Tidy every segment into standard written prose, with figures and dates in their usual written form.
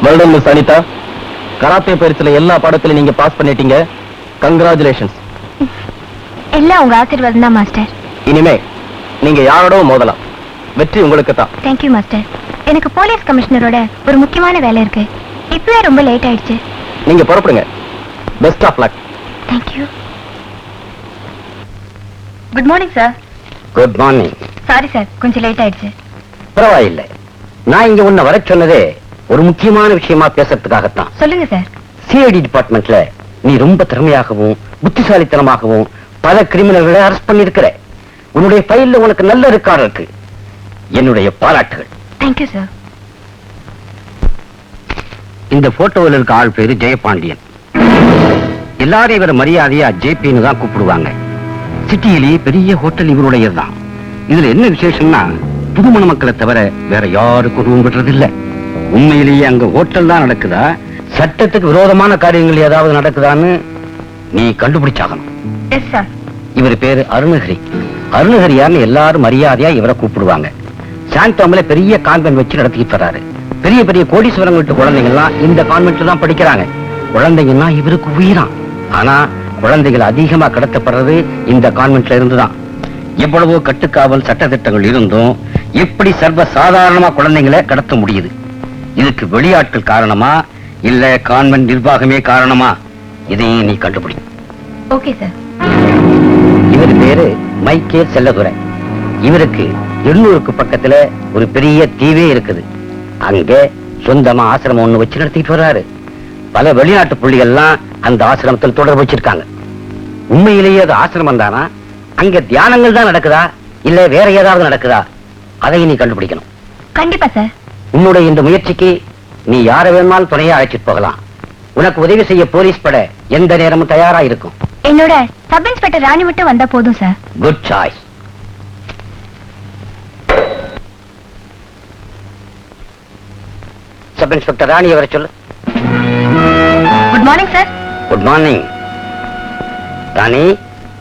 Well done miss Anitha, karate பயிற்சியில எல்லா பாடத்திலும் நீங்க பாஸ் பண்ணிட்டீங்க. கங்க்ராச்சுலேஷன்ஸ். எல்லாம் உங்க ஆசீர்வாதம் தான் மாஸ்டர். இனிமே நீங்க யாரோட மோதலாம், வெற்றி உங்களுக்கு தான். Thank you master. எனக்கு போலீஸ் கமிஷனரோட ஒரு முக்கியமான வேலை இருக்கு. இப்பவே ரொம்ப லேட் ஆயிடுச்சு. நீங்க புறப்படுங்க. Best of luck. Thank you. Good morning sir. Good morning. Sorry sir, கொஞ்சம் லேட் ஆயிடுச்சு. பரவாயில்லை. நான் இங்க உன்னை வர சொன்னதே ஒரு முக்கியமான விஷயமா பேசுறதுக்காகத்தான். சொல்லுங்க சார். சிஐடி டிபார்ட்மெண்ட்ல நீ ரொம்ப திறமையாகவும் புத்திசாலித்தனமாகவும் பல கிரிமினல்களை அரெஸ்ட் பண்ணிருக்கிற. உன்னுடைய ஃபைல்ல உனக்கு நல்ல ரெக்கார்டு இருக்கு. என்னுடைய பாராட்டுகள். Thank you sir. இந்த போட்டோவில் இருக்க ஆள் பேரு ஜெயபாண்டியன். எல்லாரும் இவரை மரியாதையா ஜேபின்னு தான் கூப்பிடுவாங்க. சிட்டியிலேயே பெரிய ஹோட்டல் இவருடையதுதான். இதுல என்ன விசேஷம்னா புதுமண மக்களை தவிர வேற யாருக்கும் ரூம் விடுறதில்லை. உண்மையிலேயே அங்க ஹோட்டல் தான் நடக்குதா, சட்டத்துக்கு விரோதமான காரியங்கள் ஏதாவது நடக்குதான்னு நீ கண்டுபிடிச்சாகணும். Yes sir. இவர் பேரு அருணகிரி. அருணகிரியான்னு எல்லாரும் மரியாதையா இவரை கூப்பிடுவாங்க. சாந்தோம்ல பெரிய கான்வென்ட் வச்சு நடத்திட்டு வர்றாரு. பெரிய பெரிய கோடீஸ்வரங்க வீட்டு குழந்தைங்க எல்லாம் இந்த கான்வென்ட்ல தான் படிக்கிறாங்க. குழந்தைங்கன்னா இவருக்கு உயிரான். ஆனா குழந்தைகள் அதிகமா கடத்தப்படுறது இந்த கான்வென்ட்ல இருந்துதான். எவ்வளவோ கட்டுக்காவல் சட்டத்திட்டங்கள் இருந்தும் எப்படி சர்வ சாதாரணமா குழந்தைங்களை கடத்த முடியுது? இதுக்கு வெளியாட்கள் காரணமா இல்ல கான்வென்ட் நிர்வாகமே காரணமா? இதையும் நீ கண்டுபிடி. Okay sir. இவர் பேரு மைக்கே செல்லதுரை. இவருக்கு 800க்கு பக்கத்துல ஒரு பெரிய தீவே இருக்குது. அங்க சொந்தமா ஆசிரமம் ஒண்ணு வச்சு நடத்திட்டு வர்றாரு. பல வெளிநாட்டு புள்ளிகள்லாம் அந்த ஆசிரமத்தில் தொடர்பு வச்சிருக்காங்க. உண்மையிலேயே அது ஆசிரமம் தானா, அங்க தியானங்கள் தான் நடக்குதா இல்ல வேற ஏதாவது நடக்குதா, அதையும் நீ கண்டுபிடிக்கணும். கண்டிப்பா சார். உன்னுடைய இந்த முயற்சிக்கு நீ யார வேணுமாலும் துணையா அழைச்சிட்டு போகலாம். உனக்கு உதவி செய்ய போலீஸ் பட எந்த நேரமும் தயாரா இருக்கும். என்னோட சப் இன்ஸ்பெக்டர் ராணி மட்டும் வந்தா போதும் sir. Good choice. Sub inspector Rani அவரை சொல்லு. Good morning sir. Good morning. Rani,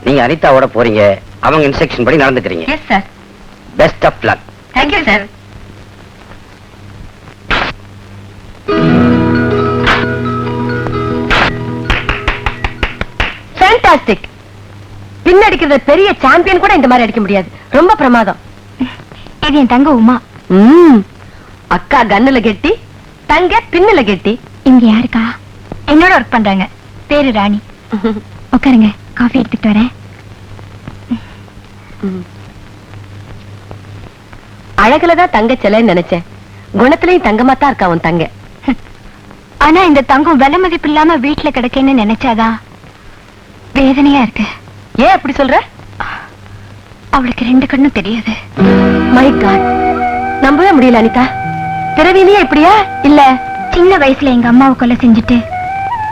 நீங்க அனிதாவோட போறீங்க. அவங்க இன்ஸ்ட்ரக்ஷன் படி நடந்துக்கிறீங்க. Yes sir. Best of luck. Thank you sir. Fantastic. பின்னடிக்கிற பெரிய சாம்பியன் கூட இந்த மாதிரி அடிக்க முடியாது. ரொம்ப பிரமாதம். இது என் தங்க உமா. அக்கா கண்ணுல கெட்டி, தங்க பின்னுல கெட்டி. இங்க யாருக்கா? என்னோட ஒர்க் பண்றாங்க. பேரு ராணி. உட்காருங்க, காஃபி எடுத்துட்டு வரேன். அழகுலதான் தங்க சிலைன்னு நினைச்சேன். குணத்திலையும் தங்கமா தான் இருக்கா உன் தங்க. ஆனா இந்த தங்கம் விலை மதிப்பு இல்லாம வீட்டுல கிடைக்கேன்னு நினைச்சாதான் வேதனையா இருக்கு. ஏன் அப்படி சொல்ற? அவளுக்கு 2 கண்ணும் தெரியாது. மை காட், நம்பவே முடியல அனிதா. பிறவிலேயே இப்படியா? இல்ல, சின்ன வயசுல எங்க அம்மாவை கொலை செஞ்சுட்டு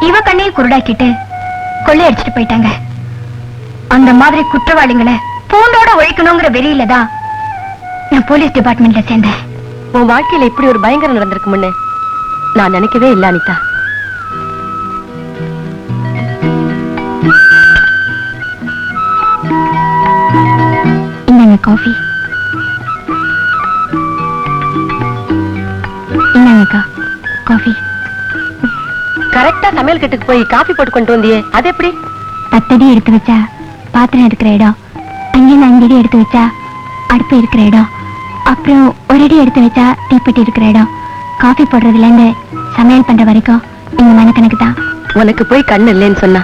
இவ கண்ணையும் குருடாக்கிட்டு கொள்ளையடிச்சிட்டு போயிட்டாங்க. அந்த மாதிரி குற்றவாளிகளை பூண்டோட ஒழிக்கணுங்கிற வெறியில தான் நான் போலீஸ் டிபார்ட்மெண்ட்ல சேர்ந்தேன். உன் வாழ்க்கையில இப்படி ஒரு பயங்கரம் நடந்திருக்கும்னு நான் நினைக்கவே இல்ல அனிதா. இந்தாங்க காஃபி. இந்தாங்கக்கா காஃபி. கரெக்டா சமையல் கட்டுக்கு போய் காஃபி போட்டு கொண்டு வந்தியே, அது எப்படி? 10 அடி எடுத்து வச்சா பாத்திரம் இருக்கிற இடம் அங்கே நான் அங்கடி எடுத்து வச்சா அடுப்பு இருக்கிற இடம், அப்புறம் ஒரு அடி எடுத்து வச்சா தீப்பெட்டி இருக்கிற இடம், காஃபி போடுறதுல இருந்து சமையல் பண்ற வரைக்கும் இந்த மனக்கணக்கு தான். உனக்கு போய் கண்ணு இல்லைன்னு சொன்னா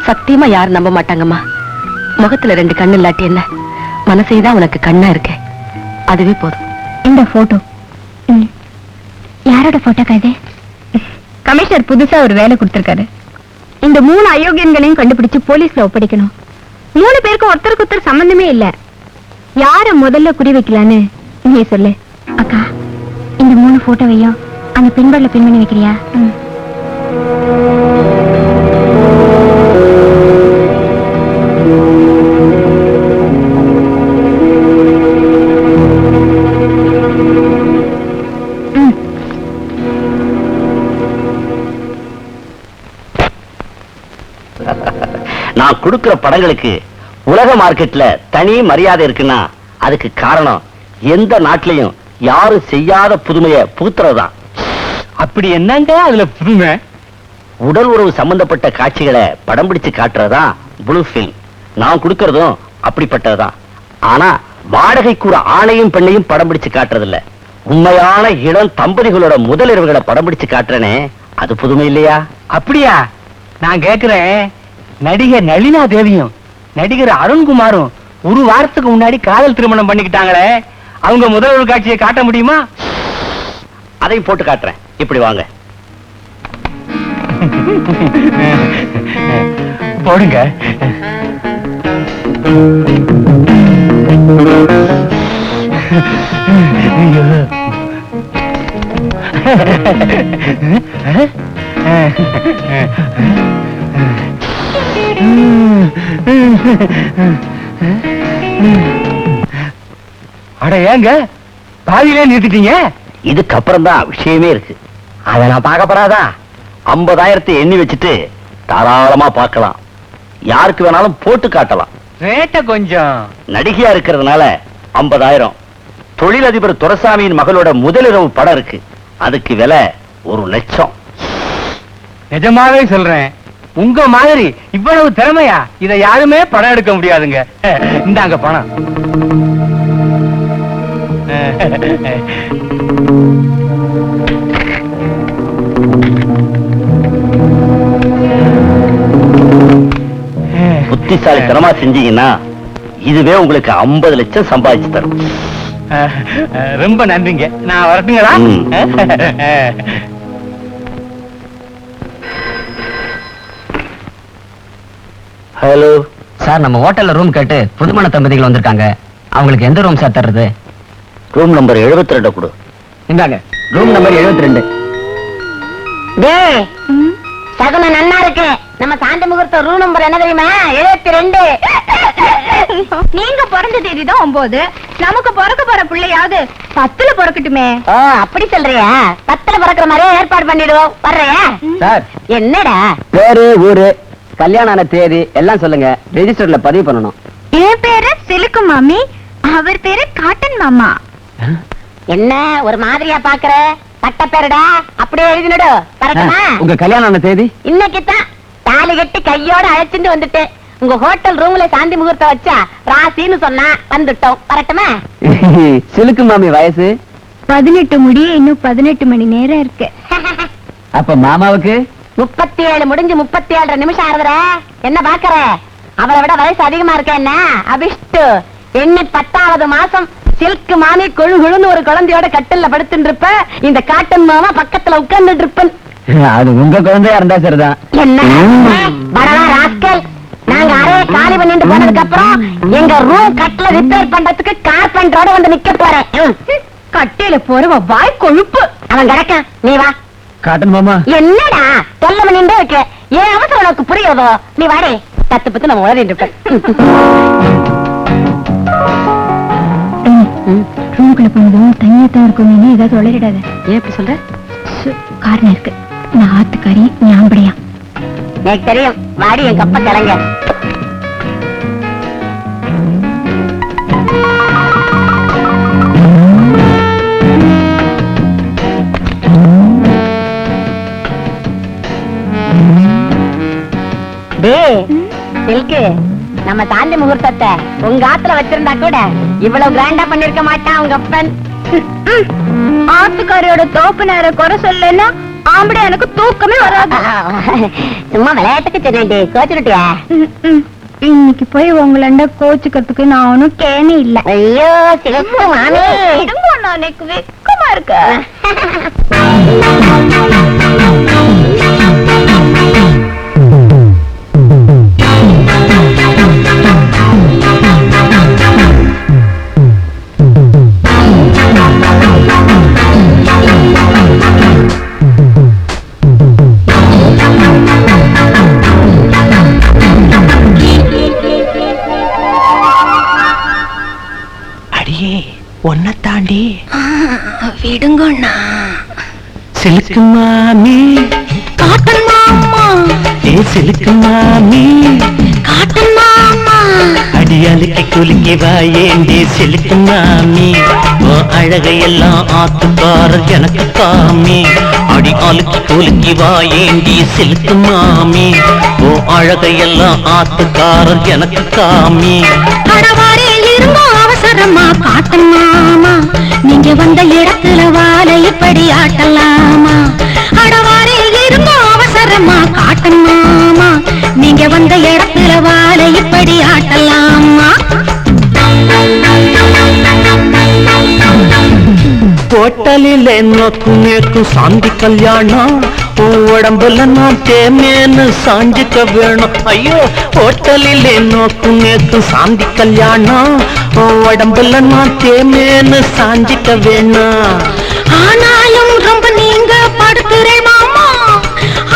சத்தியமா யாரும் நம்ப மாட்டாங்கம்மா. முகத்துல 2 கண்ணு இல்லாட்டி என்ன, மனசைதான் உனக்கு கண்ணா இருக்கே, அதுவே போதும். இந்த போட்டோ யாரோட போட்டோக்கா இது? கமிஷனர் புதுசா ஒரு வேலை கொடுத்திருக்காரு. இந்த 3 அயோக்கியன்களையும் கண்டுபிடிச்சு போலீஸ்ல ஒப்படைக்கணும். 3 பேருக்கும் ஒருத்தருக்கு ஒருத்தர் சம்பந்தமே இல்ல. யார முதல்ல குறி வைக்கலான்னு நீ சொல்லு. அக்கா, இந்த 3 போட்டோவையும் அந்த பின்பர்ல பின் பண்ணி வைக்கிறியா? நான் கொடுக்கிற படங்களுக்கு உலக மார்க்கெட்ல தனி மரியாதை இருக்குன்னா அதுக்கு காரணம் எந்த நாட்டிலையும் யாரும் செய்யாத புதுமைய புகுத்துறதுதான். அப்படி என்னங்க அதுல புதுமை? உடல் உறவு சம்பந்தப்பட்ட காட்சிகளை படம் பிடிச்சு காட்டுறதுதான் ப்ளூ ஃபில்ம். நான் கொடுக்கறதும் அப்படிப்பட்டதுதான். ஆனா வாடகைக்கு ஒரு ஆணையும் பெண்ணையும் படம் பிடிச்சு காட்டுறது இல்ல, உண்மையான இளம் தம்பதிகளோட முதல் இரவுகளை படம் பிடிச்சு காட்டுறனே, அது புதுமை இல்லையா? அப்படியா? நான் கேக்குறேன், நடிகர் நளினா தேவியும் நடிகர் அருண்குமாரும் ஒரு வாரத்துக்கு முன்னாடி காதல் திருமணம் பண்ணிக்கிட்டாங்களே, அவங்க முதல் ஒரு காட்சியை காட்ட முடியுமா? அதையும் போட்டு காட்டுறேன், இப்படி வாங்க. போடுங்க. அட ஏங்க பாதியிலே நிறுத்திட்டீங்க? இதுக்கப்புறம் தான் விஷயமே இருக்கு. அத நான் பார்க்கப்படாதா? 50,000 எண்ணி வச்சுட்டு தாராளமா பார்க்கலாம். யாருக்கு வேணாலும் போட்டு காட்டலாம். ரேட்ட கொஞ்சம் நடிகையா இருக்கிறதுனால 50,000. தொழிலதிபர் துரைசாமியின் மகளோட முதலிரவு படம் இருக்கு, அதுக்கு விலை 1 லட்சம். நிஜமாவே சொல்றேன், உங்க மாதிரி இவ்வளவு திறமையா இத யாருமே படம் எடுக்க முடியாதுங்க. இந்தாங்க பணம். புத்திசாலித்தனமா செஞ்சீங்கன்னா இதுவே உங்களுக்கு 50 லட்சம் சம்பாதிச்சு தரும். ரொம்ப நன்றிங்க, நான் வரட்டுங்களா? ஹலோ சார், நம்ம ஹோட்டல்ல ரூம் கேட்டு புதுமண தம்பதிகள் வந்திருக்காங்க. அவங்களுக்கு எந்த ரூம் சார் தர்றது? ரூம் நம்பர் 72 கொடு. இந்தாங்க ரூம் நம்பர் 72. டேய், சகுனம் நன்னா இருக்கு. நம்ம சாந்தி முகூர்த்த ரூம் நம்பர் என்ன தெரியுமா? 72. நீங்க பிறந்த தேதி தான் 9, நமக்கு பிறக்க போற பிள்ளையாவது 10ல பிறக்கட்டுமே. ஓ, அப்படி சொல்றியா? 10ல பிறக்கிற மாதிரியே ஏற்பாடு பண்ணிடுவோம். வர்றியா? சார், என்னடா? பேரு, ஊரு, கல்யாணம் ஆன தேதி எல்லாம் சொல்லுங்க, ரெஜிஸ்டர்ல பதிவு பண்ணணும். என் பேரு சிலுக்கு மாமி, அவர் பேரு காட்டன் மாமா. என்ன ஒரு மாதிரியா பாக்குற? பட்ட பேருடா, அப்படியே எழுதினடு. வரட்டுமா? உங்க கல்யாணம் ஆன தேதி? இன்னைக்கு தான் தாலி கட்டி கையோட அழைச்சிட்டு வந்துட்டேன். உங்க ஹோட்டல் ரூம்ல சாந்தி முகூர்த்தம் வச்சா ராசின்னு சொன்னா வந்துட்டோம். வரட்டுமா? சிலுக்கு மாமி வயசு 18 முடிய இன்னும் 18 மணி நேரம் இருக்கு. அப்ப மாமாவுக்கு 37 முடிஞ்சு 37 நிமிஷம் ஆறுதுற. என்ன பாக்குற? அவரை விட வயசு அதிகமா இருக்க என்ன? அபிஷ்டு எண்ணி 10வது மாசம் சில்க் மாமி கொழு கொழுன்னு ஒரு குழந்தையோட கட்டில்ல படுத்துட்டு இருப்ப, இந்த காட்டன் மாமா பக்கத்துல உட்கார்ந்துட்டு இருப்பன். அது உங்க குழந்தையா இருந்தா சரிதான். என்ன பரவா ராஸ்கல், நாங்க அறைய காலி பண்ணிட்டு போனதுக்கு அப்புறம் எங்க ரூம் கட்ல ரிப்பேர் பண்றதுக்கு கார்பெண்டரோட வந்து நிக்க போறேன். கட்டையில போறவ வாய் கொழுப்பு. அவன் கிடக்கான், நீ வா. காட்டன் மாமா, என்னடா தொல்ல பண்ணிட்டே இருக்க? ஏன் அவசரம் உனக்கு புரியுதோ? நீ வாடே, 10 பத்து நம்ம உளறிட்டு இருப்பேன். ரூமுக்குள்ள போனதும் தனியா தான் இருக்கும். நீ ஏதாவது உளறிடாத. ஏன் இப்படி சொல்ற? காரணம் இருக்கு. நான் ஆத்துக்காரி, ஞாபடியா. எனக்கு தெரியும், வாடி என் கப்ப கிளங்க. சில்கு, நம்ம நம்ம சாந்தி முகூர்த்தத்தை உங்க ஆத்துல வச்சிருந்தா கூட இவ்வளவு கிராண்டா பண்ணிருக்க மாட்டான் உங்க அப்பன். ஆத்துக்காரியோட தோப்பு நேர குறை சொல்லனா ஆம்பளை எனக்கு தூக்கமே வராது. சும்மா விளையாட்டுக்கு சொன்னேன்டி, கோச்சுட்டியா? இன்னைக்கு போய் உங்களண்ட கோச்சுக்கிறதுக்கு நான் ஒன்னும் கேனே இல்ல. ஐயோ சிவப்பு மாமி, எனக்கு வெக்கமா இருக்கு. ஒன்ன தாண்டி விடுங்கண்ணா. சிலுக்கு மாமி காட்டன் மாமா, ஏ சிலுக்கு மாமி காட்டன் மாமா, அடியாளுக்கு குலுக்கி வாயேண்டி சிலுக்கு மாமி, ஓ அழகையெல்லாம் ஆத்துக்காரர் எனக்கு காமி, அடியாளுக்கு குலுக்கி வாயேண்டி சிலுக்கு மாமி, ஓ அழகையெல்லாம் ஆத்துக்காரர் எனக்கு காமி. அடவாரில் இருந்தோ அவசரமா காட்டன் மாமா, நீங்க வந்த இடத்துல வாழை இப்படி ஆட்டலாமா. அடவாரில் இருந்தோ அவசரமா காட்டன் மாமா, நீங்க வந்த இடத்துல வாழை இப்படி ஆட்டலாமா. ஹோட்டலிலே நோக்கு நேக்கு சாந்தி கல்யாணம், உடம்புல நான் தேமேன்னு சாஞ்சிக்க வேணும். ஐயோ ஹோட்டலிலே நோக்கு நேக்கு சாந்தி கல்யாணம், உடம்புல நான் தேமேன்னு சாஞ்சிக்க வேணும். ஆனாலும் ரொம்ப நீங்க படுத்துறேன் மாமா,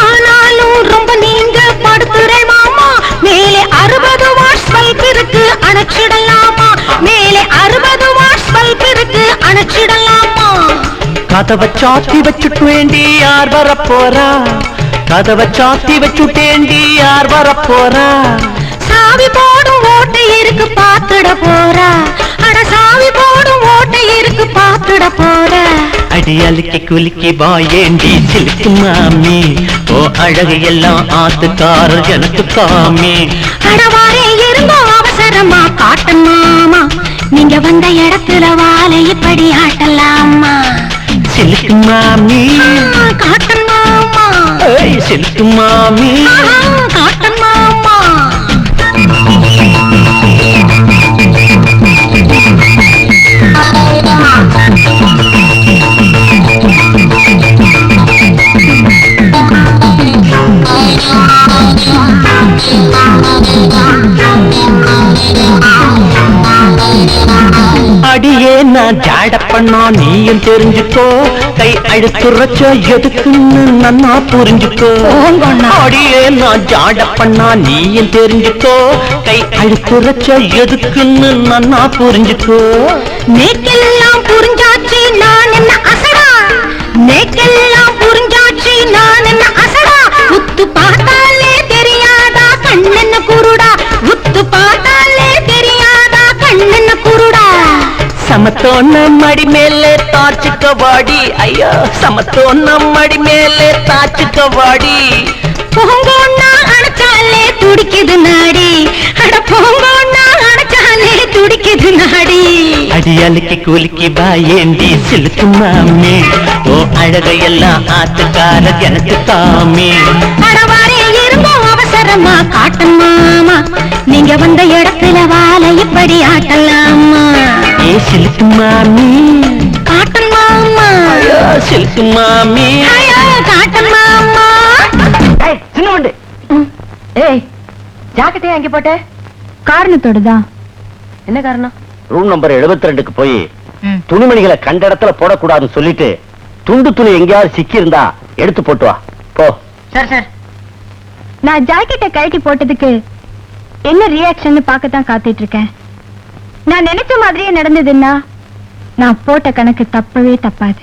ஆனாலும் ரொம்ப நீங்க படுத்துறேன் மாமா. மேலே 60 வாட்ஸ் பல்ப் இருக்கு அணைச்சிடலாமா, மேலே 60 வாட்ஸ் பல்ப் இருக்கு அணைச்சிடலாமா. கதவை சாத்தி வச்சுட்டேண்டி யார் வர போறா, கதவை சாத்தி வச்சுட்டேண்டி யார் வர போறா. சாவி போடும் ஓட்டை இருக்கு பாத்துட போறா, அட சாவி போடும் ஓட்டை இருக்கு பாத்துட போறா. அடியாளுக்கு குலுக்கி வாயேண்டி சிலுக்கு மாமி, ஓ அழகையெல்லாம் ஆத்துக்காரர் எனக்கு காமி. அடவாரே இருந்தோ அவசரமா காட்டன் மாமா, நீங்க வந்த இடத்துல வாழை இப்படி ஆட்டலாமா. சிலுக்கு மாமி காட்டன் மாமா, ஏய் சிலுக்கு மாமி. காட்டன் மாமா. அடியே நான் ஜாட பண்ணா நீயும் தெரிஞ்சுக்கோ, கை அழுத்துறச்ச எதுக்குன்னு நன்னா புரிஞ்சுக்கோ. அடியே நான் ஜாட பண்ணா நீயும் தெரிஞ்சுக்கோ, கை அழுத்துறச்ச எதுக்குன்னு நன்னா புரிஞ்சுக்கோ. நேக்கெல்லாம் புரிஞ்சாச்சு நான் என்ன அசடா, நேக்கெல்லாம் புரிஞ்சாச்சு நான் என்ன அசடா. உத்து பார்த்தாலே தெரியாதா கண்ணென்ன குருடா, உத்து பார்த்தாலே தெரியாதா கண்ணென்ன குருடா. சமத்தோன்ன மடி மேலே தாச்சுக்க வாடி, ஐயோ சமத்தோன்ன மடி மேலே தாச்சுக்க வாடி. போங்கோன்னா அணைச்சாலே துடிக்குது நாடி, அட போங்கோன்னா அணைச்சாலே துடிக்குது நாடி. அடியாளுக்கு குலுக்கி வாயேண்டி சிலுக்கு மாமி, ஓ அழகையெல்லாம் ஆத்துக்காரர் எனக்கு காமி. அடவாரே இருந்தோ அவசரமா காட்டன் மாமா, நீங்க வந்த இடத்துல வாழை இப்படி ஆட்டலாமா. ஏ சிலுக்கு மாமி, காட்டன் மாமா, ஐயோ சிலுக்கு மாமி. ஐயோ காட்டன் மாமா. சின்ன உண்டு. ஏய் ஜாக்கெட்டையும் அங்கே போட்ட காரணத்தோடுதான். என்ன காரணம்? ரூம் நம்பர் 72க்கு போய் துணிமணிகளை கண்ட இடத்துல போடக்கூடாதுன்னு சொல்லிட்டு துண்டு துணி எங்கேயாவது சிக்கி இருந்தா எடுத்து போட்டு வா போ. சார் சார், நான் ஜாக்கெட்டை கழட்டி போட்டதுக்கு என்ன ரியாக்ஷன் பார்க்கத்தான் காத்துட்டு இருக்கேன். நான் நினைச்ச மாதிரியே நடந்ததுன்னா நான் போட்ட கணக்கு தப்பவே தப்பாது.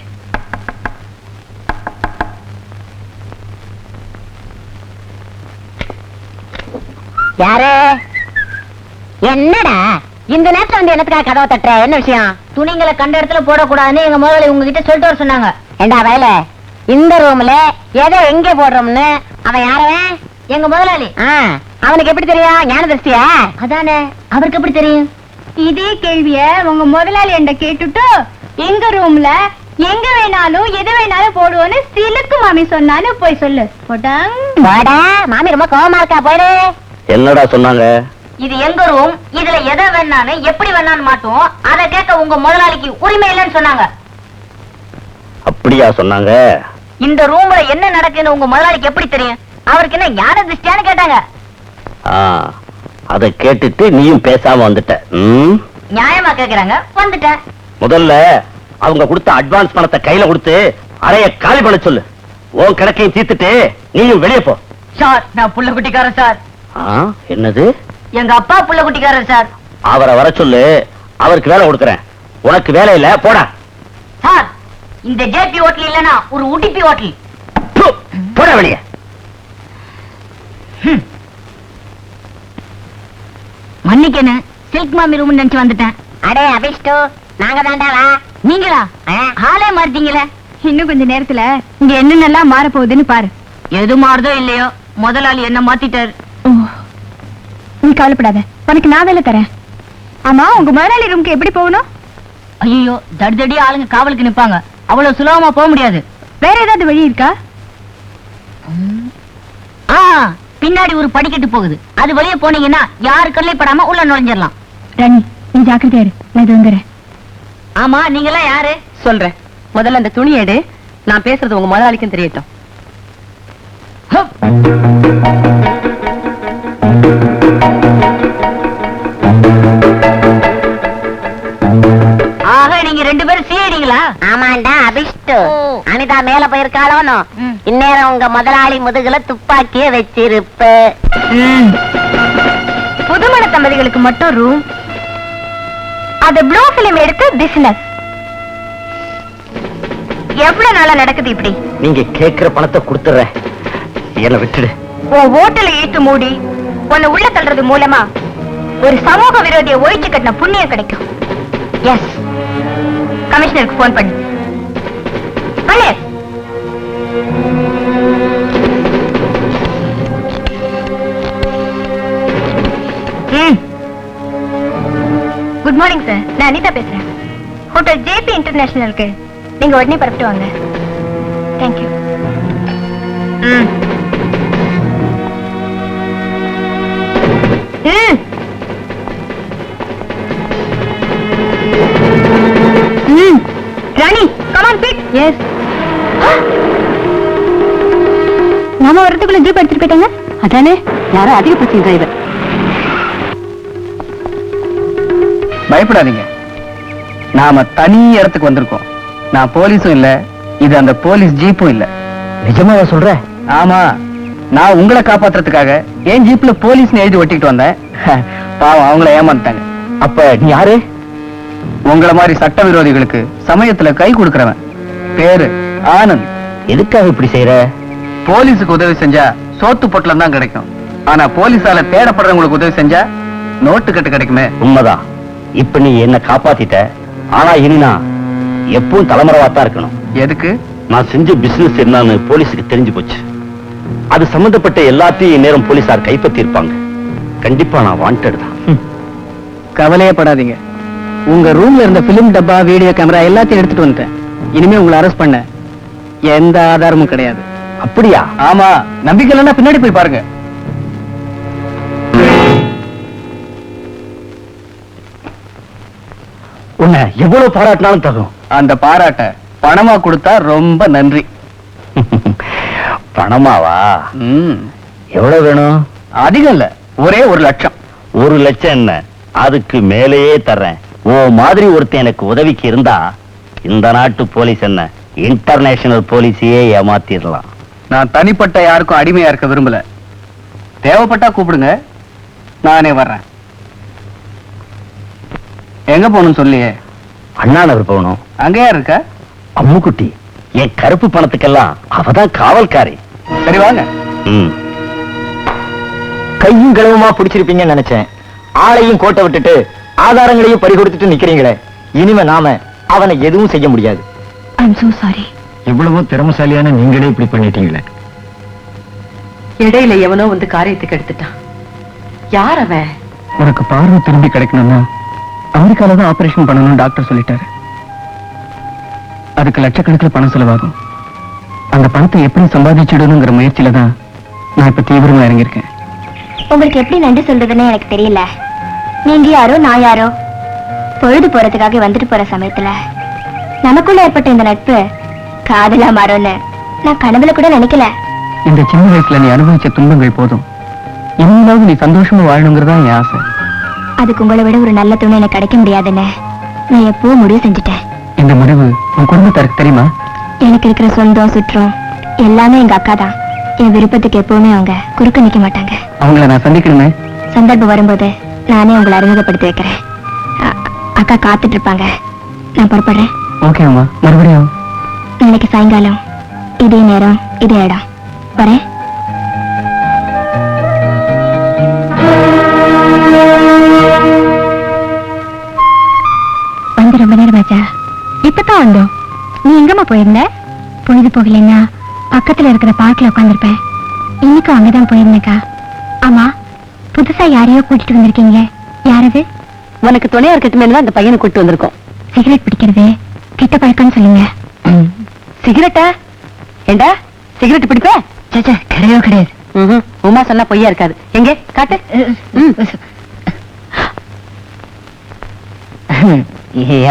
யாரு? என்னடா இந்த நேரத்துல வந்து என்னத்துக்காக கதவை தட்டுற? என்ன விஷயம்? துணிங்களை கண்ட இடத்துல போடக்கூடாதுன்னு எங்க முதலாளி உங்ககிட்ட சொல்லிட்டு வர சொன்னாங்க. ஏண்டா வயல, இந்த ரூம்ல எதை எங்க போடுறோம்னு அவன் யாரவன்? எங்க முதலாளி. அவனுக்கு எப்படி தெரியும் ஞான திருஷ்டியா? அதானே, அவருக்கு எப்படி தெரியும்? இதே கேள்விய உங்க முதலாளி என்கிட்ட கேட்டுட்டு எங்க ரூம்ல எங்க வேணாலும் எது வேணாலும் போடுவோன்னு சிலுக்கு மாமி சொன்னான்னு போய் சொல்லு. போட்டாங். வாடா, மாமி ரொம்ப கோவமா இருக்கா, போயிடு. என்னடா சொன்னாங்க? இது எங்க ரூம், இதுல எதை வேணாலும் எப்படி வேணாலும் மாட்டோம், அதை கேட்க உங்க முதலாளிக்கு உரிமை இல்லைன்னு சொன்னாங்க. அப்படியா சொன்னாங்க? இந்த ரூம்ல என்ன நடக்குன்னு உங்க முதலாளிக்கு எப்படி தெரியும்? அவருக்கு என்ன ஞான திருஷ்டியான்னு கேட்டாங்க. அதை கேட்டுட்டு நீயும் பேசாம வந்துட்ட. நியாயமா கேக்குறாங்க, வந்துட்டேன். முதல்ல அவங்க கொடுத்த அட்வான்ஸ் பணத்தை கையில கொடுத்து அறைய காலி பண்ண சொல்லு. உன் கணக்கையும் தீர்த்துட்டு நீயும் வெளியே போ. சார், நான் புள்ள குட்டிக்காரன் சார். என்னது? எங்க அப்பா புள்ள குட்டிக்காரன் சார். அவரை வர சொல்லு, அவருக்கு வேலை கொடுக்கறேன். உனக்கு வேலை இல்ல, போடா. சார், இந்த ஜேபி ஹோட்டல் இல்லனா ஒரு உடிபி ஹோட்டல். போடா வெளியே. மன்னிக்கண்ணே, சில்க் மாமி ரூம் நினைச்சு வந்துட்டேன். அடே அபிஷ்டு, நாங்க தாண்டாவா? நீங்களா? ஆளே மாறிட்டீங்களே. இன்னும் கொஞ்ச நேரத்துல இங்க என்னென்னலாம் மாற போகுதுன்னு பாரு. எது மாறுதோ இல்லையோ, முதலாளி என்ன மாத்திட்டாரு. நீ கவலைப்படாத, உனக்கு நான் வேலை தரேன். ஆமா, உங்க முதலாளி ரூம்க்கு எப்படி போகணும்? ஐயோ, தடி ஆளுங்க காவலுக்கு நிப்பாங்க, அவ்வளவு சுலபமா போக முடியாது. வேற ஏதாவது வழி இருக்கா? பின்னாடி ஒரு படிக்கட்டு போகுது, அது வழியே போனீங்கன்னா யாரு கல்லை படாம உள்ள நுழைஞ்சிடலாம். ராணி, நீ ஜாக்கிரதையா இரு, நான் இது வந்துடுறேன். ஆமா, நீங்கெல்லாம் யாரு? சொல்றேன். முதல்ல அந்த துணி எடு, நான் பேசுறது உங்க முதலாளிக்கும் தெரியட்டும். ஆக நீங்க ரெண்டு பேரும் சீடிங்களா? ஆமாண்டா அபிஷ்டு. அனிதா மேல போயிருக்காளோனோ, இந்நேரம் உங்க முதலாளி முதுகுல துப்பாக்கிய வச்சிருப்ப. புதுமண தம்பதிகளுக்கு மட்டும் ரூம், அது ப்ளூ பிலிம் எடுத்து பிசினஸ். எவ்வளவு நாளா நடக்குது இப்படி? நீங்க கேட்கிற பணத்தை கொடுத்துறேன், என்ன விட்டுடு. உன் ஓட்டலை இழுத்து மூடி உன்னை உள்ள தள்ளுறது மூலமா ஒரு சமூக விரோதியை ஒழிச்சு கட்டின புண்ணியம் கிடைக்கும். எஸ், கமிஷனருக்கு போன் பண்ணு. குட் மார்னிங் சார், நான் அனிதா பேசுறேன். ஹோட்டல் ஜேபி இன்டர்நேஷனலுக்கு நீங்க உடனே பரப்பிட்டு வாங்க. Thank you. Rani, come on, quick. Yes. நாம வரதுக்குள்ள ஜீப் எடுத்துட்டு போயிட்டாங்க. அதானே, யாரோ அதிக பசி டிரைவர். பயப்படாதீங்க, நாம தனி இடத்துக்கு வந்திருக்கோம். நான் போலீஸும் இல்ல, இது அந்த போலீஸ் ஜீப்பும் இல்ல. நிஜமாவா சொல்ற? ஆமா, நான் உங்களை காப்பாத்துறதுக்காக என் ஜீப்ல போலீஸ்னு எழுதி ஒட்டிக்கிட்டு வந்தேன். பாவம், அவங்கள ஏமாந்துட்டாங்க. அப்ப நீ யாரு? உங்களை மாதிரி சட்டவிரோதிகளுக்கு சமயத்துல கை கொடுக்கறவன். பேரு ஆனந்த். எதுக்காக இப்படி செய்யற? போலீஸுக்கு உதவி செஞ்சா சோத்து பொட்டலம் தான் கிடைக்கும், ஆனா போலீஸால தேடப்படுறவங்களுக்கு உதவி செஞ்சா நோட்டு கட்டு கிடைக்குமே. உண்மைதான். இப்ப நீ என்ன காப்பாத்திட்ட, ஆனா இனி நான் எப்பவும் தலைமறைவாத்தான் இருக்கணும். எதுக்கு? நான் செஞ்ச பிசினஸ் என்னன்னு போலீஸுக்கு தெரிஞ்சு போச்சு. அது சம்பந்தப்பட்ட எல்லாத்தையும் இந்நேரம் போலீசார் கைப்பற்றி இருப்பாங்க. கண்டிப்பா நான் வாண்டட் தான். கவலையே படாதீங்க, உங்க ரூம்ல இருந்த பிலிம் டப்பா, வீடியோ கேமரா எல்லாத்தையும் எடுத்துட்டு வந்துட்டேன். இனிமே உங்களை அரெஸ்ட் பண்ண எந்த ஆதாரமும் கிடையாது. அப்படியா? ஆமா, நம்பிக்கை இல்லைன்னா பின்னாடி போய் பாருங்க. உன்னை எவ்வளவு பாராட்டினாலும் தகும். அந்த பாராட்ட பணமா கொடுத்தா ரொம்ப நன்றி. பணமாவா? எவ்வளவு வேணும்? அதிகம் இல்ல, ஒரே 1 லட்சம். 1 லட்சம் என்ன, அதுக்கு மேலேயே தர்றேன். ஓ மாதிரி ஒருத்தன் எனக்கு உதவிக்கு இருந்தா இந்த நாட்டு போலீஸ் என்ன இன்டர்நேஷனல் போலீஸையே ஏமாத்திடலாம். நான் தனிப்பட்ட யாருக்கும் அடிமையா இருக்க விரும்பல. தேவைப்பட்டா கூப்பிடுங்க, நானே வர்றேன். எங்க போகணும்னு சொல்லியே? அண்ணா நகர் போகணும். அங்க யார் இருக்கா? அம்முக்குட்டி, என் கருப்பு பணத்துக்கெல்லாம் அவதான் காவல்காரி. சரி வாங்க. கையும் களவுமா பிடிச்சிருப்பீங்கன்னு நினைச்சேன். ஆளையும் கோட்டை விட்டுட்டு ஆதாரங்களையும் பறி கொடுத்துட்டு நிக்கிறீங்களே, இனிமே நாம அவனை எதுவும் செய்ய முடியாது. I'm so sorry. இவ்வளவு திறமசாலியான நீங்களே இப்படி பண்ணிட்டீங்களே. இடையில எவனோ வந்து காரியத்துக்கு எடுத்துட்டான். யார் அவன்? உனக்கு பார்வை திரும்பி கிடைக்கணும்னா அமெரிக்கால தான் ஆபரேஷன் பண்ணணும் டாக்டர் சொல்லிட்டாரு. அதுக்கு லட்சக்கணக்கில் பணம் செலவாகும். அந்த பணத்தை எப்படி சம்பாதிச்சிடணுங்கிற முயற்சியில தான் நான் இப்ப தீவிரமா இறங்கியிருக்கேன். உங்களுக்கு எப்படி நன்றி சொல்றதுன்னு எனக்கு தெரியல. நீங்க யாரோ நான் யாரோ பொழுது போறதுக்காக வந்துட்டு போற சமயத்துல நமக்குள்ள ஏற்பட்ட இந்த நட்பு காதலா மாறும்னு நான் கனவுல கூட நினைக்கல. இந்த சின்ன வயசுல நீ அனுபவிச்ச துன்பங்கள் போதும், இனிமேலாவது நீ சந்தோஷமா வாழணுங்கிறதா என் ஆசை. அதுக்கு உங்களை விட ஒரு நல்ல துணை எனக்கு கிடைக்க முடியாதுன்னு நான் எப்போ முடிவு செஞ்சுட்டேன். இந்த முடிவு உன் குடும்பத்தாருக்கு தெரியுமா? எனக்கு இருக்கிற சொந்தம் சுற்றம் எல்லாமே எங்க அக்கா தான். என் விருப்பத்துக்கு எப்பவுமே அவங்க குறுக்க நிக்க மாட்டாங்க. அவங்கள நான் சந்திக்கணுமே. சந்தர்ப்பம் வரும்போது நானே உங்களை அறிமுகப்படுத்தி வைக்கிறேன். அக்கா காத்துட்டு இருப்பாங்க. நான் புறப்படுறேன். ஓகே அம்மா, மறுபடியும் நாளைக்கு சாயங்காலம் இதே நேரம் இதே இடம் வரேன். வந்து ரொம்ப நேரம் ஆச்சா? இப்பதான் வந்தோம். நீ எங்கம்மா போயிருந்த? பொழுது போகலன்னா பக்கத்துல இருக்கிற பார்க்ல உட்காந்துருப்பேன். இன்னைக்கும் அங்கதான் போயிருந்தேக்கா. ஆமா, புதுசா யாரையோ கூட்டிட்டு வந்திருக்கீங்க. யாரது? உனக்கு துணையா இருக்கட்டுமே அந்த பையனை கூட்டு வந்திருக்கோம். சிகரெட் பிடிக்கிறது கெட்ட பழக்கம்னு சொல்லுங்க. சிகரெட்டா? ஏண்டா சிகரெட் பிடிப்ப? கிடையோ கிடையாது. உமா சொன்னா பொய்யா இருக்காது. எங்க காட்டு.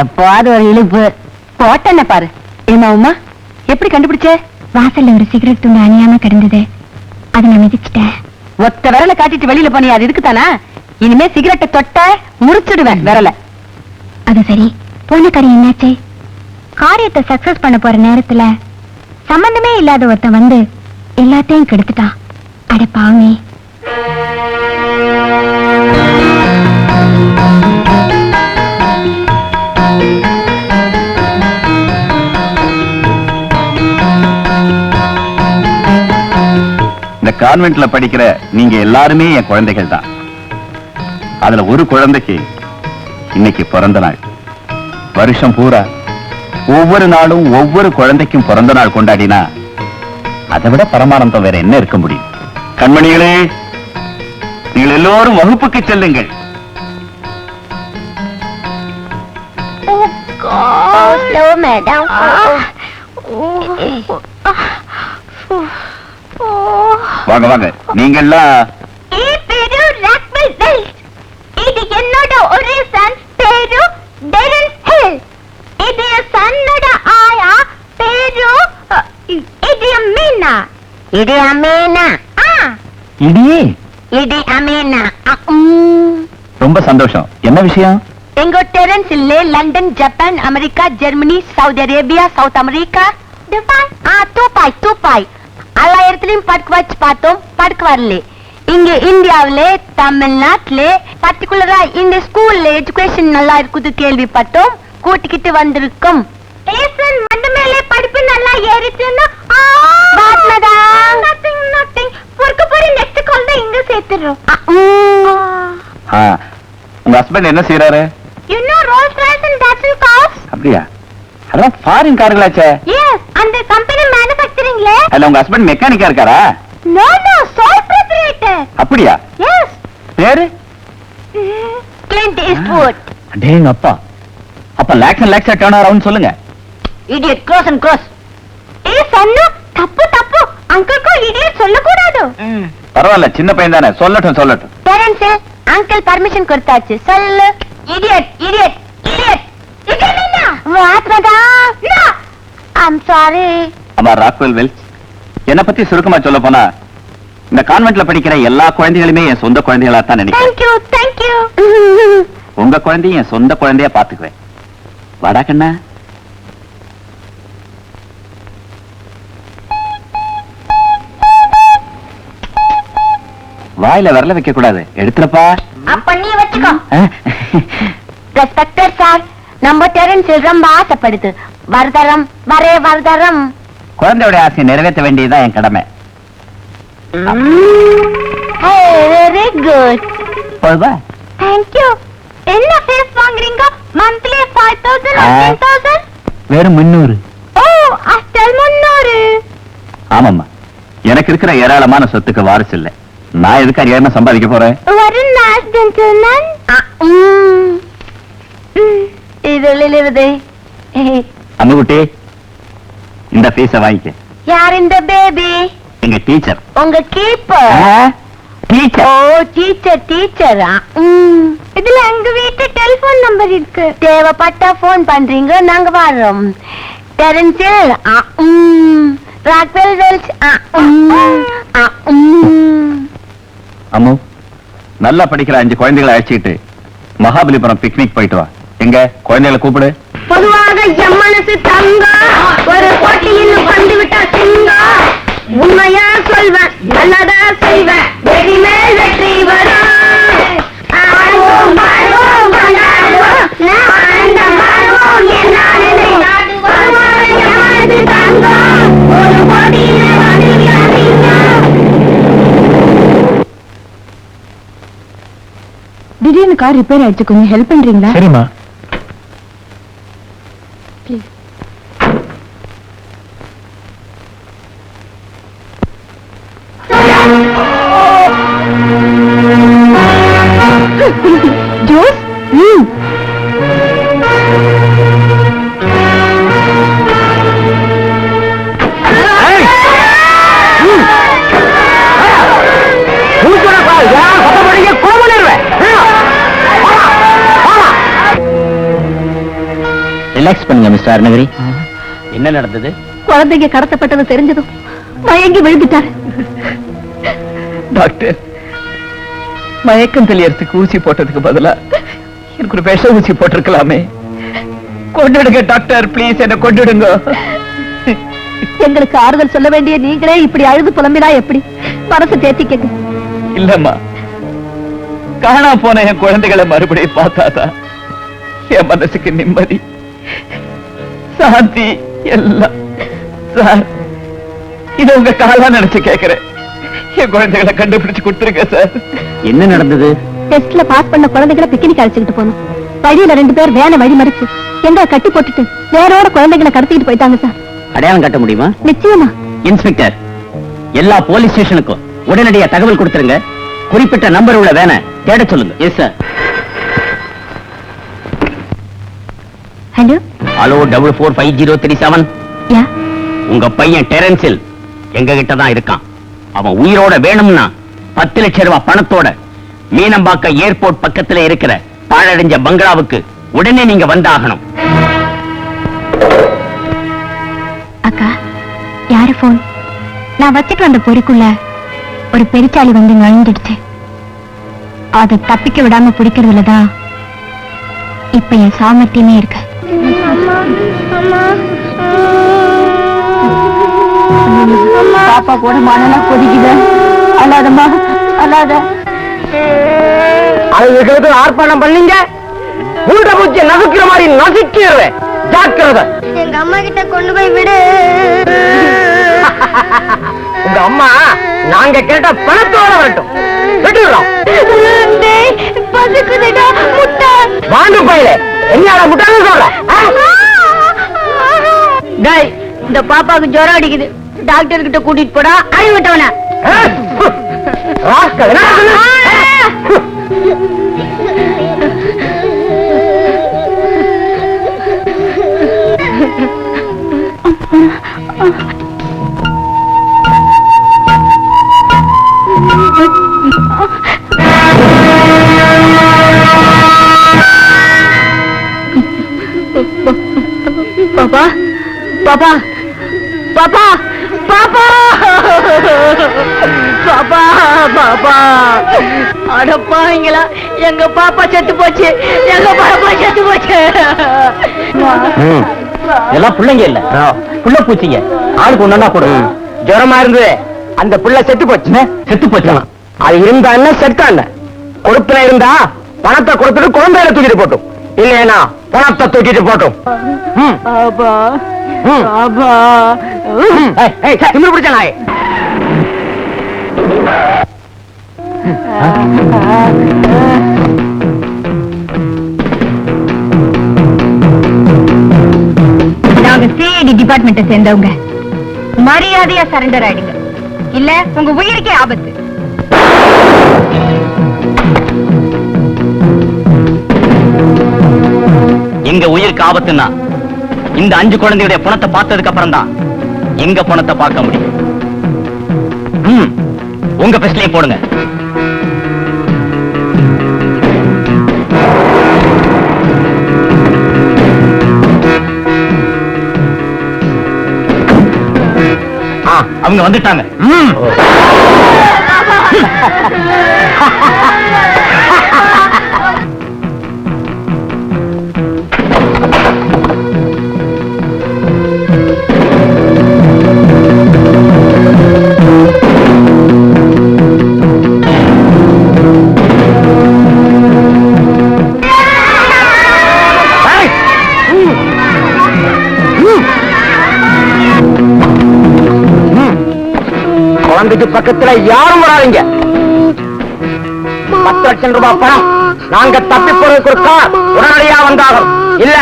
எப்பாவது ஒரு இழுப்பு போட்டன பாரு. ஏமா உமா, எப்படி கண்டுபிடிச்ச? வாசல்ல ஒரு சிகரெட் துண்டு அணியாம கிடந்தது, அதை நான் மிதிச்சிட்டேன். ஒத்த விரல காட்டிட்டு வெளியில போனியா? அது இருக்குதானா? இனிமே சிகரெட்டை தொட்ட முறிச்சிடுவேன் விரல. அது சரி, போன காரியம் என்னாச்சு? காரியத்தை சக்சஸ் பண்ண போற நேரத்துல சம்பந்தமே இல்லாத ஒருத்தன் வந்து எல்லாத்தையும் கெடுத்துட்டான். அட பாவமே. இந்த கான்வென்ட்ல படிக்கிற நீங்க எல்லாருமே என் குழந்தைகள் தான். அதுல ஒரு குழந்தைக்கு இன்னைக்கு பிறந்த நாள். வருஷம் பூரா ஒவ்வொரு நாளும் ஒவ்வொரு குழந்தைக்கும் பிறந்த நாள் கொண்டாடினா அதை விட பரமானந்தம் வேற என்ன இருக்க முடியும்? கண்மணிகளே, நீங்கள் எல்லோரும் வகுப்புக்கு செல்லுங்கள். வாங்க வாங்க, நீங்கெல்லாம் இது என்னோட ஒரு சன் பேரு டெரன்ஸ் ஹில். இது சன்னோட ஆயா பேரு இடி அமீனா. இடி அமீனா? இடியே இடி அமீனா. ரொம்ப சந்தோஷம். என்ன விஷயம்? எங்க டெரன்ஸ் இல்ல London, Japan, America, Germany, Saudi Arabia, south America, Dubai. Dubai Dubai எல்லா இடத்துலயும் படுக்க வச்சு பார்த்தோம், படுக்க வரல. இங்க இந்தியாவில, தமிழ்நாட்டுல, பர்டிகுலரா இந்த ஸ்கூல்ல எஜுகேஷன் நல்லா இருக்குது கேள்விப்பட்டோம், கூட்டிக்கிட்டு வந்திருக்கோம். படிப்பு நல்லா ஏறிச்சுன்னா இங்க சேர்த்துறோம். உங்க ஹஸ்பண்ட் என்ன செய்யறாரு? அப்படியா? அதெல்லாம் ஃபாரின் கார்களாச்சே. அந்த கம்பெனி மேனுஃபேக்சரிங்ல. அல்ல, உங்க ஹஸ்பண்ட் மெக்கானிக்கா இருக்காரா? No no, sole proprietor. அப்படியா? எஸ். பேரு? Clint Eastwood. டேங்க அப்பா, அப்ப locks and locks turn around சொல்லுங்க. Idiot, cross and cross. சன்னு, தப்பு தப்பு. அங்கிள்க்கு இடியட் சொல்லக்கூடாது. பரவாயில்ல, சின்ன பையன் தானே, சொல்லட்டும் சொல்லட்டும். பேரண்ட்ஸ், அங்கிள் பர்மிஷன் கொடுத்தாச்சு, சொல்லு. Idiot idiot idiot. I'm sorry. அம்மா ராக்வெல் வெல்ஸ், என்ன பத்தி சுருக்கமா சொல்ல போனா, இந்த கான்வென்ட்ல படிக்கிற எல்லா குழந்தைகளுமே என் சொந்த குழந்தைகளா தான் நினைக்கிறேன். Thank you, thank you. உங்க குழந்தையும் என் சொந்த குழந்தையா பாத்துக்குவேன். வாடா கண்ணா. வாயில விரல வைக்க கூடாது, எடுத்துறப்பா. அப்ப நீ வச்சுக்கோ. ரெஸ்பெக்டட் சார், நம்ம டெரன்ஸ் ரொம்ப ஆசைப்படுது. வரதரம் வரே வரதரம். குழந்தையோட ஆசையை நிறைவேற்ற வேண்டியதுதான் என் கடமை. Very good. போதுவா? Thank you. என்ன ஃபீஸ் வாங்குறீங்க? Monthly 5000 or 10000? வெறும் 300. ஓ, அஸ்டல் 300. ஆமாம்மா, எனக்கு இருக்கிற ஏராளமான சொத்துக்கு வாரிசு இல்லை. நான் எதுக்கு அறியாம சம்பாதிக்க போறேன்? ஒரு நாள் சொன்னான். இது அம்முக்குட்டி, இந்த பீஸ வாங்கிக்க. யார் இந்த பேபி? எங்க டீச்சர். உங்க கீப்பர்? டீச்சர். ஓ டீச்சர் டீச்சரா? இதுல எங்க வீட்டு டெலிபோன் நம்பர் இருக்கு. தேவைப்பட்டா போன் பண்றீங்க, நாங்க வரோம். டெரன்சில் ராக்வெல் வெல்ஸ். அம்மு, நல்லா படிக்கிற 5 குழந்தைகளை அழைச்சிட்டு மகாபலிபுரம் பிக்னிக் போயிட்டு வா. எங்க குழந்தைகளை கூப்பிடு. பொதுவாக என் மனசு தங்கம், ஒரு போட்டியில் வந்து விட்டா சிங்கம். உண்மையா சொல்வேன், நல்லதா செய்வேன், வெற்றி மேல் வெற்றி வரும். ஆடுவோம், பாடுவோம், கொண்டாடுவோம், வாழ்ந்த வாழ்வோம், என்னாலுமே பொதுவாக என் மனசு தங்கம், ஒரு போட்டியில் வந்து விட்டா சிங்கம். திடீர்னு கார் ரிப்பேர் ஆயிடுச்சு, கொஞ்சம் ஹெல்ப் பண்றீங்களா? சரிம்மா. ஜோஸ் ரிலாக்ஸ் பண்ணுங்க மிஸ்டர் அருணகிரி. என்ன நடந்தது? குழந்தைங்க கடத்தப்பட்டது தெரிஞ்சதும் மயங்கி விழுந்துட்டாரு. டாக்டர், மயக்கம் தெளியறதுக்கு ஊசி போட்டதுக்கு பதிலா எனக்கு ஒரு விஷ ஊசி போட்டிருக்கலாமே. கொண்டுடுங்க டாக்டர், ப்ளீஸ் என்ன கொண்டுடுங்க. எங்களுக்கு ஆறுதல் சொல்ல வேண்டிய நீங்களே இப்படி அழுது புலம்பினா எப்படி? மனசு தேத்திக்கங்க. இல்லம்மா, காணா போன என் குழந்தைகளை மறுபடியும் பார்த்தாதான் என் மனசுக்கு நிம்மதி, சாந்தி எல்லாம். சார், இது உங்க காலா நினைச்சு கேட்கிறேன். என் குழந்தைகளை கண்டுபிடிச்சு கொடுத்துருங்க சார். என்ன நடந்தது? டெஸ்ட்ல பாஸ் பண்ண குழந்தைகளை பிக்னிக் அழைச்சிட்டு போனோம். வழியில 2 பேர் வேனை வழி மறிச்சு எங்க கட்டி போட்டுட்டு வேறோட குழந்தைகளை கடத்திட்டு போயிட்டாங்க சார். அடையாளம் காட்ட முடியுமா? நிச்சயமா. இன்ஸ்பெக்டர், எல்லா போலீஸ் ஸ்டேஷனுக்கும் உடனடியா தகவல் கொடுத்துருங்க. குறிப்பிட்ட நம்பர் உள்ள வேனை தேட சொல்லுங்க. Yes sir. Hello hello 445037. யா உங்க பையன் டெரன்சில் எங்க கிட்ட தான் இருக்கான். அவன் உயிரோட வேணும்னா 10 லட்சம் ரூபாய் பணத்தோட மீனம்பாக்கம் ஏர்போர்ட் பக்கத்துல இருக்கிற பாழடைஞ்ச பங்களாவுக்கு உடனே நீங்க வந்தாகணும். அக்கா, யாரு போன்? நான் வச்சுட்டு வந்த பொறிக்குள்ள ஒரு பெருச்சாளி வந்து நுழைஞ்சிடுச்சு. அதை தப்பிக்க விடாம பிடிக்கிறதுலதான் இப்ப என் சாமர்த்தியமே இருக்கு. பாப்பா கூட மனநா கொதிக்குது. அல்லாதம்மா அல்லாத. அதுக்கு ஆர்ப்பாட்டம் பண்ணீங்க, உள்ள பூச்சி நசுக்கிற மாதிரி நசுக்கிடுவேன். ஜாக்கிரதை. எங்க அம்மா கிட்ட கொண்டு போய் விடு. உங்க அம்மா நாங்க கேட்ட பணத்தோட வரட்டும். விட்டுறோம். பசுக்குதுடா முட்டை. வாண்டு பையில என்னடா முட்டான்னு சொல்ற? டேய், இந்த பாப்பாவுக்கு ஜுரம் அடிக்குது, டாக்டர் கிட்ட கூட்டிட்டு போடா. அழிவிட்டவன பாப்பா பாப்பா பாப்பா பாப்பா பாப்பா பாப்பா. அடப்பாங்களா, எங்க பாப்பா செத்து போச்சு, எங்க பாப்பா செத்து போச்சு. எல்லாம் பிள்ளைங்க இல்ல, புள்ள பூச்சிங்க. ஆளுக்கு ஒண்ணா போடு. ஜுரமா இருந்தது, அந்த புள்ள செத்து போச்சு. செத்து போச்சு. அது இருந்தா என்ன செத்தா என்ன? கொடுப்புல இருந்தா பணத்தை கொடுத்துட்டு குழந்தையில தூக்கிட்டு போட்டும், இல்லையா பணத்தை தூக்கிட்டு போட்டும். பாப்பா பாப்பா. திமிரு பிடிச்ச நாய். நாங்க சிஐடி டிபார்ட்மெண்ட்டை சேர்ந்தவங்க. மரியாதையா சரண்டர் ஆயிடுங்க, இல்ல உங்க உயிருக்கே ஆபத்து. எங்க உயிருக்கு ஆபத்துன்னா இந்த 5 குழந்தையுடைய பணத்தை பார்த்ததுக்கு அப்புறம் தான் எங்க பணத்தை பார்க்க முடியும். உங்க பெஸ்ட்லயே போடுங்க. அவங்க வந்துட்டாங்க. குழந்தைக்கு பக்கத்துல யாரும் வராதீங்க. 10 லட்சம் ரூபாய் பணம் நாங்க தப்பி போறதுக்கு ஒரு கார் உடனடியா வந்தாகும். இல்ல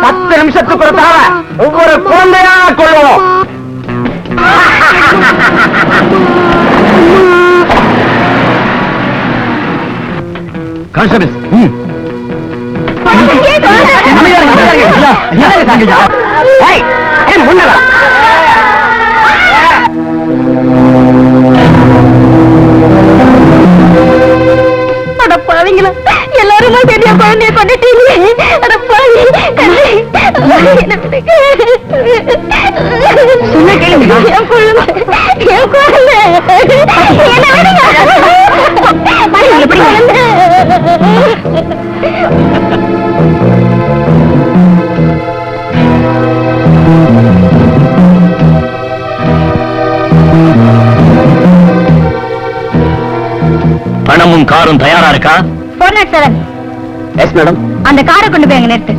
10 நிமிஷத்துக்கு ஒரு தடவை ஒவ்வொரு குழந்தையா கொள்வோம். கான்ஸ்டபிள்ஸ், முன்னதா பாவீங்களா, எல்லாரும் சரியா குழந்தைய கொண்டுட்டீங்களே. அட பாவி, சொன்ன கேளுங்க. என் குழந்தை, என் குழந்தை, என்ன விடுங்க. எப்படி குழந்தை? பணமும் காரும் தயாரா இருக்கா? 407. Yes madam. அந்த காரை கொண்டு போய் அங்க நிறுத்து.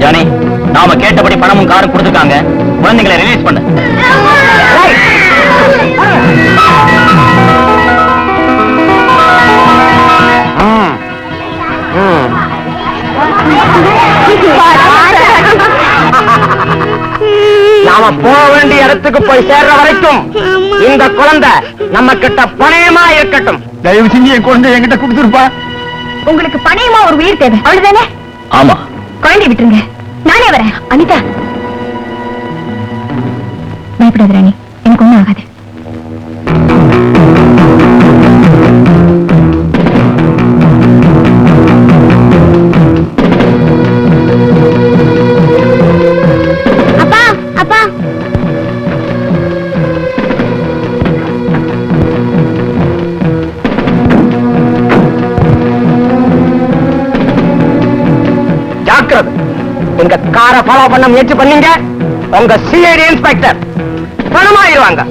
ஜானி, நாம கேட்டபடி பணமும் காரும் கொடுத்துருக்காங்க. குழந்தைகளை ரிலீஸ் பண்ணு. நாம போக வேண்டிய இடத்துக்கு போய் சேர்ற வரைக்கும் இந்த குழந்தை நம்ம கிட்ட பணயமா இருக்கட்டும். தயவு செஞ்சு என் குழந்தை என்கிட்ட கொடுத்துருப்பா. உங்களுக்கு பணயமா ஒரு உயிர் தேவை, அவ்வளவுதானே? ஆமா. குழந்தை விட்டுருங்க, நானே வரேன். அனிதா, பயப்படாத ராணி, எனக்கு ஒண்ணும் ஆகாது. அப்பா, அப்பா, ஜாக்கிரதை. எங்க காரை ஃபாலோ பண்ண முயற்சி பண்ணீங்க, உங்க சிஐடி இன்ஸ்பெக்டர் பணமாயிருவாங்க.